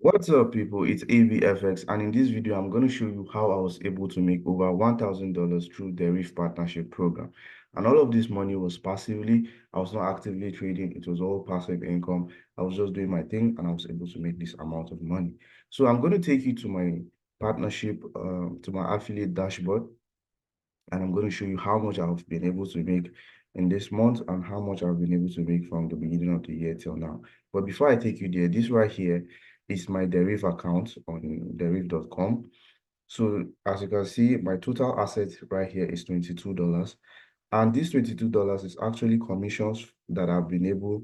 What's up, people? It's AVFX, and in this video, I'm going to show you how I was able to make over $1,000 through the Deriv partnership program. And all of this money was passively. I was not actively trading. It was all passive income. I was just doing my thing, and I was able to make this amount of money. So I'm going to take you to my partnership, to my affiliate dashboard, and I'm going to show you how much I've been able to make in this month and how much I've been able to make from the beginning of the year till now. But before I take you there, this right here is my Deriv account on deriv.com. So as you can see, my total assets right here is $22. And this $22 is actually commissions that I've been able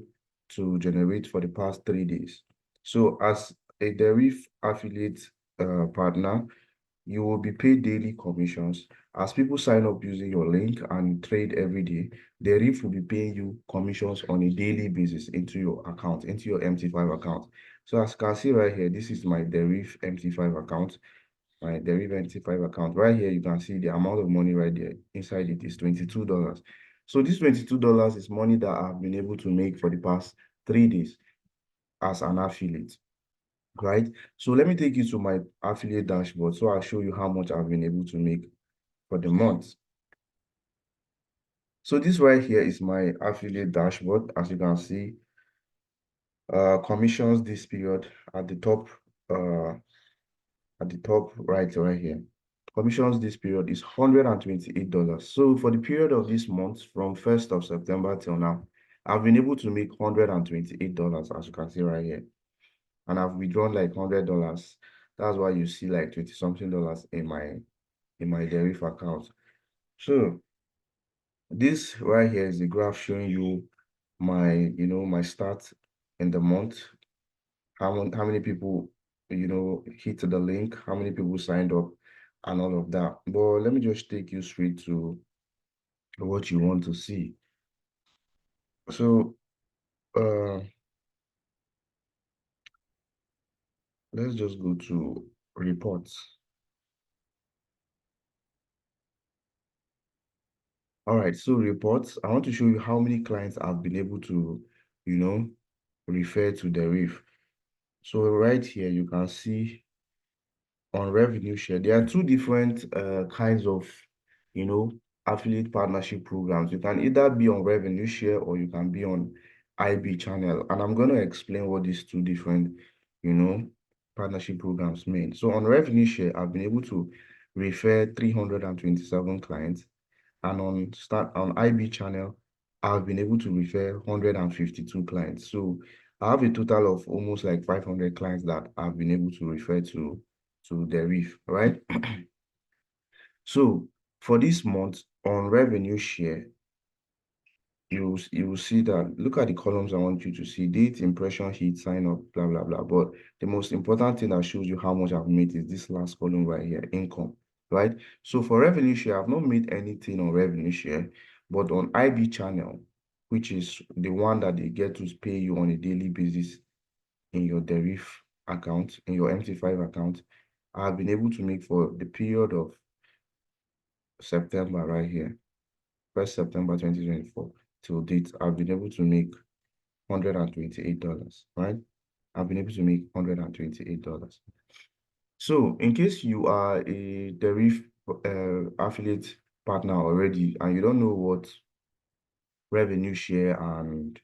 to generate for the past 3 days. So as a Deriv affiliate partner, you will be paid daily commissions. As people sign up using your link and trade every day, the Deriv will be paying you commissions on a daily basis into your account, into your MT5 account. So as you can see right here, this is my Deriv MT5 account. My Deriv MT5 account. Right here, you can see the amount of money right there. Inside it is $22. So this $22 is money that I've been able to make for the past 3 days as an affiliate, right? So let me take you to my affiliate dashboard. So I'll show you how much I've been able to make for the month. So this right here is my affiliate dashboard. As you can see, commissions this period at the top, right here. Commissions this period is $128. So for the period of this month, from 1st of September till now, I've been able to make $128, as you can see right here. And I've withdrawn like $100. That's why you see like 20 something dollars in my Deriv account. So this right here is the graph showing you my, my start in the month, how many people, hit the link, how many people signed up, and all of that. But let me just take you straight to what you want to see. So, let's just go to reports. All right, so reports, I want to show you how many clients I've been able to, refer to Deriv. So right here, you can see on revenue share, there are two different kinds of, affiliate partnership programs. You can either be on revenue share or you can be on IB channel. And I'm going to explain what these two different, partnership programs mean. So on revenue share, I've been able to refer 327 clients. And on IB channel, I've been able to refer 152 clients. So I have a total of almost like 500 clients that I've been able to refer to Deriv, right? So for this month on revenue share, you will see that, look at the columns I want you to see: date, impression, hit, sign up, blah, blah, blah. But the most important thing that shows you how much I've made is this last column right here, income, right? So for revenue share, I've not made anything on revenue share, but on IB channel, which is the one that they get to pay you on a daily basis in your Deriv account, in your MT5 account, I've been able to make for the period of September right here, 1st September 2024 till date, I've been able to make $128, right? I've been able to make $128. So in case you are a Deriv affiliate partner already and you don't know what revenue share and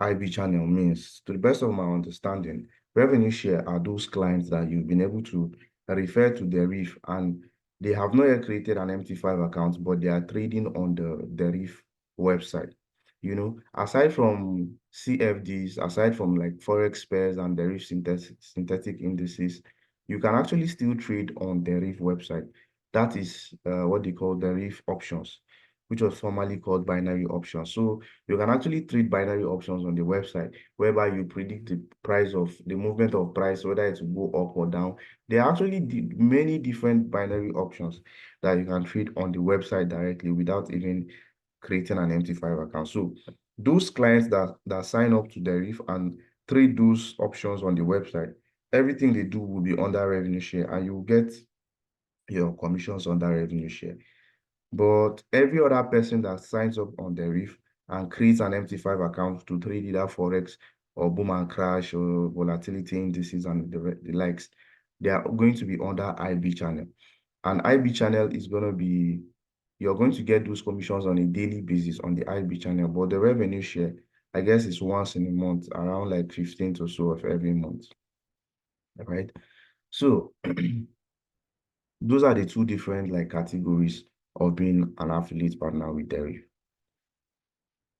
IB channel means, to the best of my understanding, revenue share are those clients that you've been able to refer to Deriv and they have not yet created an MT5 account, but they are trading on the Deriv website. Aside from CFDs, aside from like Forex pairs and Deriv synthetic indices, you can actually still trade on Deriv website. That is what they call Deriv options, which was formerly called binary options. So you can actually trade binary options on the website, whereby you predict the price of the movement of price, whether it will go up or down. There are actually many different binary options that you can trade on the website directly without even creating an MT5 account. So those clients that sign up to Deriv and trade those options on the website, everything they do will be under revenue share, and you will get your commissions on that revenue share. But every other person that signs up on Deriv and creates an MT5 account to trade either Forex or boom and crash or volatility indices and the likes, they are going to be under IB channel. And IB channel is going to be, you're going to get those commissions on a daily basis on the IB channel, but the revenue share, I guess, is once in a month, around like 15th or so of every month, right? So those are the two different like categories of being an affiliate partner with Deriv.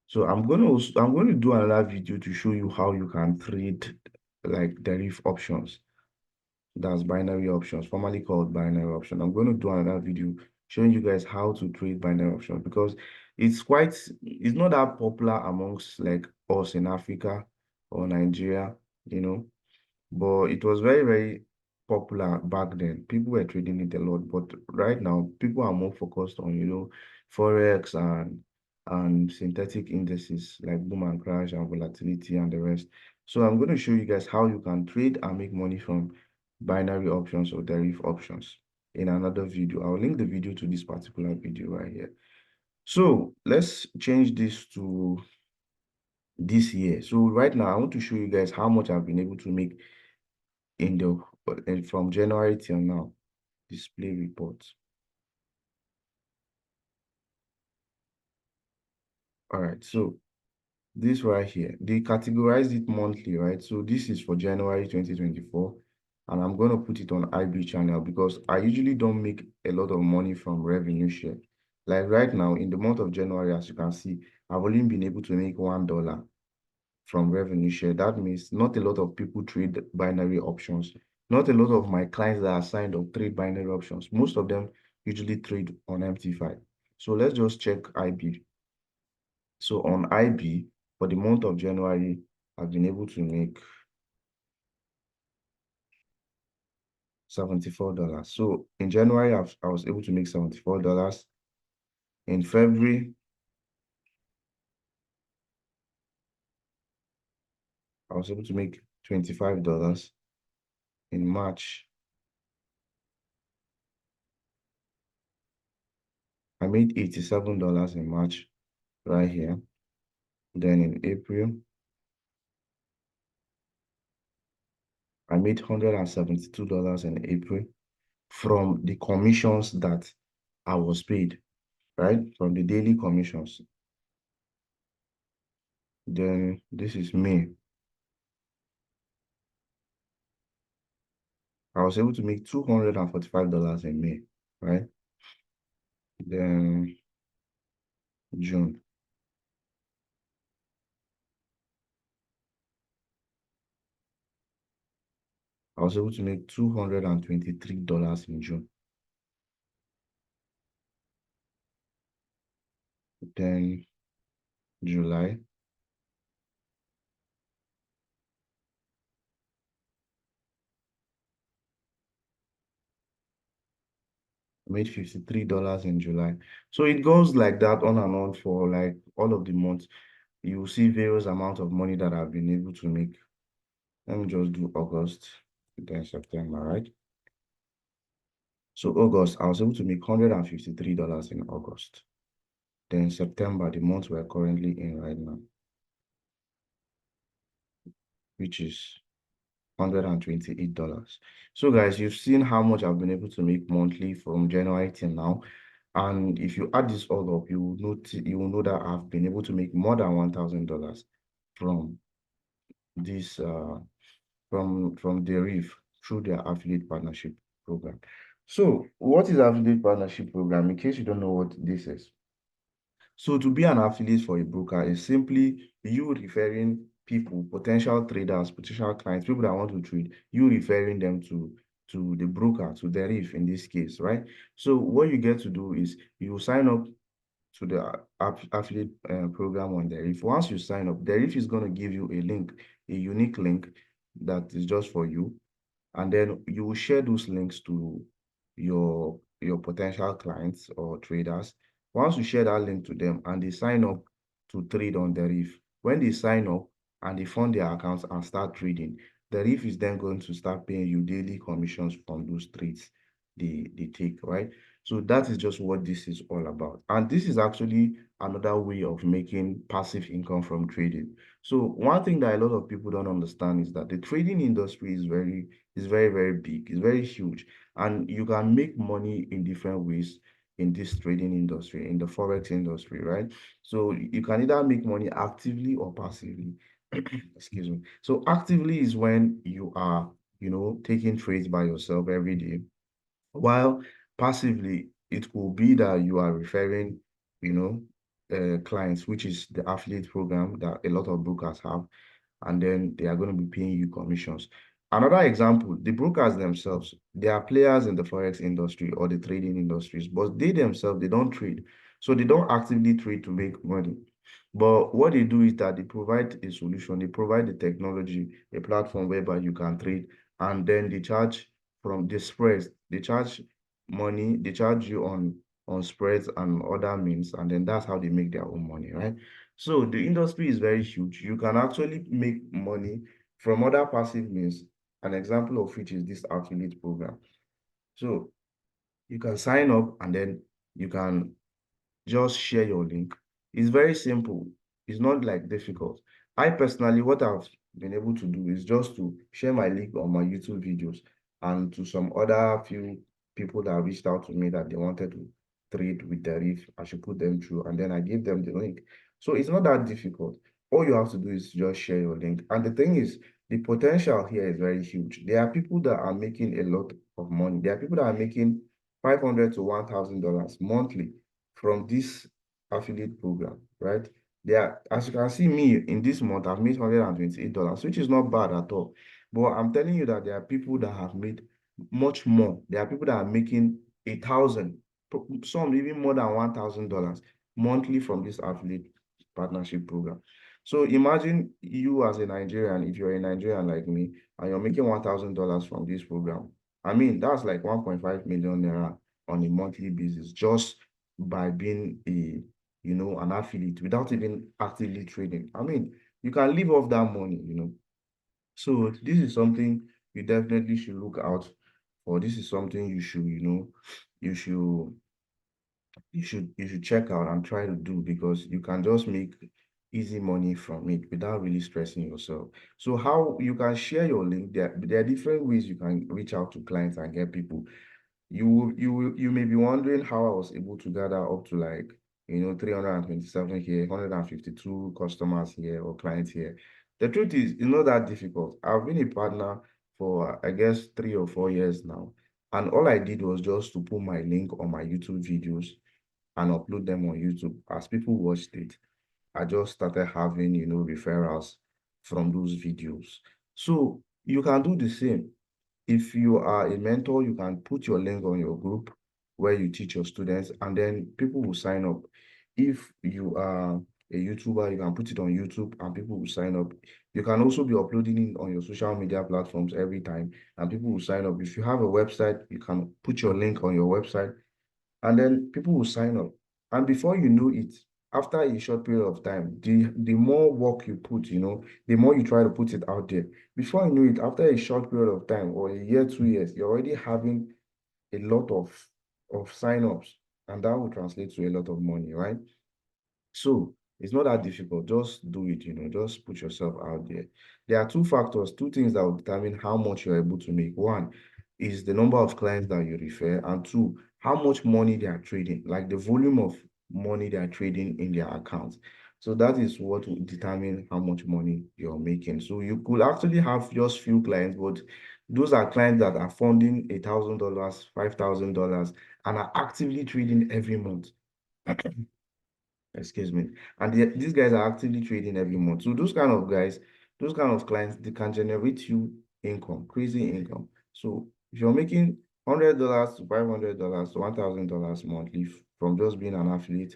So I'm going to do another video to show you how you can trade like Deriv options. That's binary options, formerly called binary option. I'm going to do another video showing you guys how to trade binary options because it's not that popular amongst like us in Africa or Nigeria, you know, but it was very, very popular back then. People were trading it a lot, but right now people are more focused on, Forex and synthetic indices like boom and crash and volatility and the rest. So I'm going to show you guys how you can trade and make money from binary options or Deriv options in another video. I'll link the video to this particular video right here. So let's change this to this year. So right now, I want to show you guys how much I've been able to make in the from January till now. Display reports. All right, so this right here, they categorized it monthly, right? So this is for January 2024, and I'm going to put it on IB channel because I usually don't make a lot of money from revenue share. Like right now, in the month of January, as you can see, I've only been able to make $1 from revenue share. That means not a lot of people trade binary options. Not a lot of my clients that are signed up trade binary options. Most of them usually trade on MT5. So let's just check IB. So on IB, for the month of January, I've been able to make $74. So in January, I was able to make $74. In February, I was able to make $25. In March, I made $87 in March right here. Then in April, I made $172 in April from the commissions that I was paid, right? From the daily commissions. Then this is May. I was able to make $245 in May, right? Then June. I was able to make $223 in June. Then July. I made $53 in July. So it goes like that on and on for like all of the months. You will see various amounts of money that I've been able to make. Let me just do August, then September, right? So August, I was able to make $153 in August. Then September, the month we're currently in right now, which is $128. So guys, you've seen how much I've been able to make monthly from January till now. And if you add this all up, you will know that I've been able to make more than $1,000 from this from Deriv through their affiliate partnership program. So what is affiliate partnership program? In case you don't know what this is. So to be an affiliate for a broker is simply you referring people, potential traders, potential clients, people that want to trade, you referring them to the broker, to Deriv in this case, right? So what you get to do is you sign up to the affiliate program on Deriv. Once you sign up, Deriv is going to give you a link, a unique link that is just for you. And then you will share those links to your potential clients or traders. Once you share that link to them and they sign up to trade on Deriv, when they sign up and they fund their accounts and start trading, Deriv is then going to start paying you daily commissions from those trades they take, right? So that is just what this is all about. And this is actually another way of making passive income from trading. So one thing that a lot of people don't understand is that the trading industry is very, very big. It's very huge. And you can make money in different ways in this trading industry, in the Forex industry, right? So you can either make money actively or passively. Excuse me. So actively is when you are, taking trades by yourself every day, while passively, it could be that you are referring, you clients, which is the affiliate program that a lot of brokers have, and then they are going to be paying you commissions. Another example, the brokers themselves, they are players in the Forex industry or the trading industries, but they themselves, they don't trade. So they don't actively trade to make money. But what they do is that they provide a solution, they provide the technology, a platform whereby you can trade, and then they charge from the spreads. They charge money, they charge you on spreads and other means, and then that's how they make their own money, right? So the industry is very huge. You can actually make money from other passive means, an example of which is this affiliate program. So you can sign up and then you can just share your link. It's very simple. It's not like difficult. I personally, what I've been able to do is just to share my link on my YouTube videos and to some other few people that reached out to me that they wanted to trade with Deriv. I should put them through and then I give them the link. So it's not that difficult. All you have to do is just share your link. And the thing is, the potential here is very huge. There are people that are making a lot of money. There are people that are making $500 to $1,000 monthly from this affiliate program, right? There, as you can see, me in this month, I've made $128, which is not bad at all. But I'm telling you that there are people that have made much more. There are people that are making 1,000, some even more than $1,000 monthly from this affiliate partnership program. So imagine you as a Nigerian, if you're a Nigerian like me, and you're making $1,000 from this program. I mean, that's like 1.5 million naira on a monthly basis, just by being an affiliate without even actively trading. I mean, you can live off that money. So this is something you definitely should look out for. This is something you should, you should you should check out and try to do, because you can just make easy money from it without really stressing yourself. So how you can share your link, there are different ways you can reach out to clients and get people. You may be wondering how I was able to gather up to, like, 327 here, 152 customers here or clients here. The truth is, it's not that difficult. I've been a partner for, I guess, 3 or 4 years now. And all I did was just to put my link on my YouTube videos and upload them on YouTube. As people watched it, I just started having, referrals from those videos. So you can do the same. If you are a mentor, you can put your link on your group where you teach your students, and then people will sign up. If you are a YouTuber, you can put it on YouTube and people will sign up. You can also be uploading it on your social media platforms every time and people will sign up. If you have a website, you can put your link on your website and then people will sign up. And before you know it, after a short period of time, the more work you put, the more you try to put it out there. Before you know it, after a short period of time or a year, 2 years, you're already having a lot of sign-ups, and that will translate to a lot of money, right? So it's not that difficult. Just do it, just put yourself out there. There are two factors, two things that will determine how much you're able to make. One is the number of clients that you refer, and two, how much money they are trading, like the volume of money they are trading in their accounts. So that is what will determine how much money you're making. So you could actually have just few clients, but those are clients that are funding $1,000, $5,000, and are actively trading every month. Excuse me. And these guys are actively trading every month. So those kind of guys, those kind of clients, they can generate you income, crazy income. So if you're making $100 to $500 to $1,000 monthly from just being an affiliate,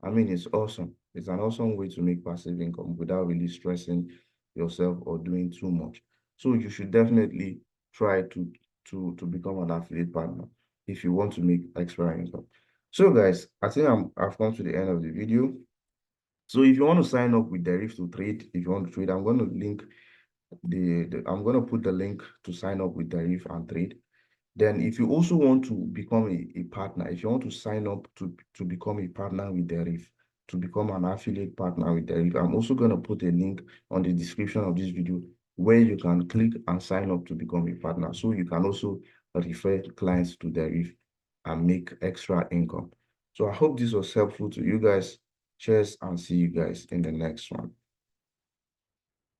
I mean, it's awesome. It's an awesome way to make passive income without really stressing yourself or doing too much. So you should definitely try to become an affiliate partner if you want to make extra income. So guys, I think I've come to the end of the video. So if you want to sign up with Deriv to trade, if you want to trade, I'm going to link I'm going to put the link to sign up with Deriv and trade. Then if you also want to become a partner, if you want to sign up to become a partner with Deriv, to become an affiliate partner with Deriv, I'm also going to put a link on the description of this video where you can click and sign up to become a partner. So you can also refer clients to Deriv and make extra income. So I hope this was helpful to you guys. Cheers and see you guys in the next one.